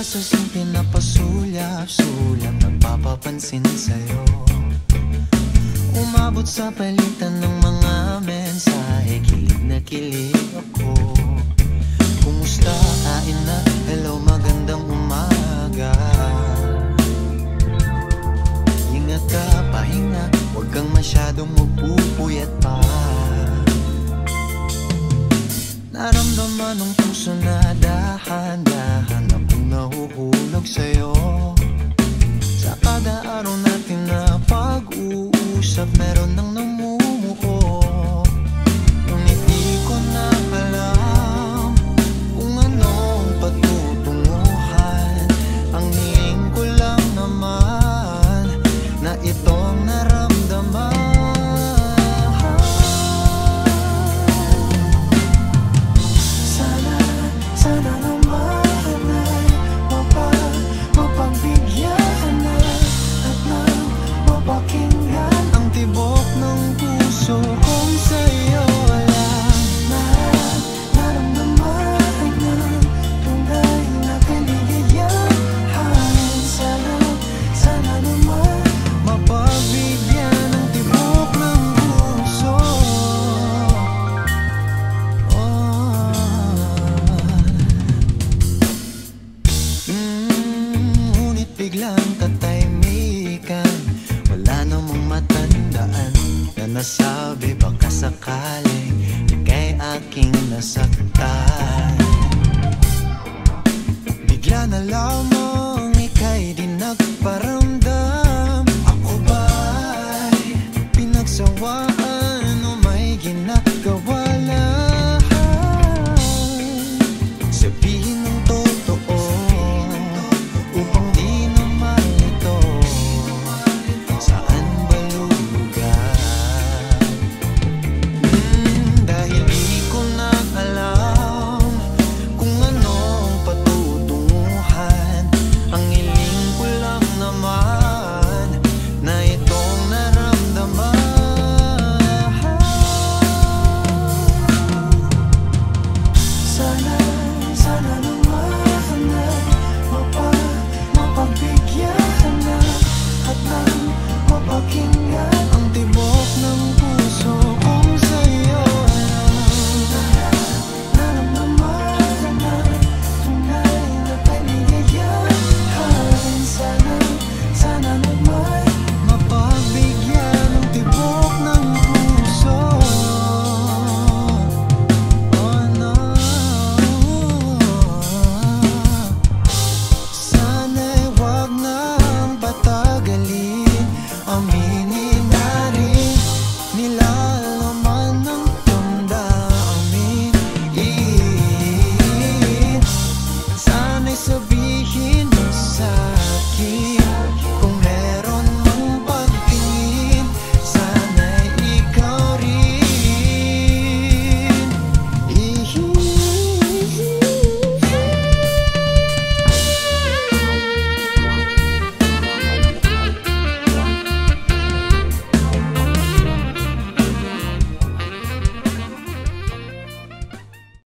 sa simple na pasulyap-sulyap, nagpapapansin sa'yo. Umabot sa palitan ng mga mensahe, kilig na kilig ako. Kumusta, kain na, hello, magandang umaga. Ingat ka, pahinga, huwag kang masyadong magpupuyat pa. Naramdaman ng puso na dahan-dahan akong nahuhulog sa'yo. Sa kada araw natin na pag-uusap, meron nang namumuo. Ngunit di ko na alam kung anong patutunguhan. Ang hiling ko lang naman na itong naramdaman. Sana naman ay mapagbigyan na at nang mapakinggan ang tibok ng puso kong sa'yo lang. Naramdaman ng tunay na kaligayahan. Sana naman mapagbigyan ng tibok ng puso. Ngunit biglang katahimikan, wala namang matandaan na nasabi baka sakaling ika'y aking nasaktan. Bigla na lamang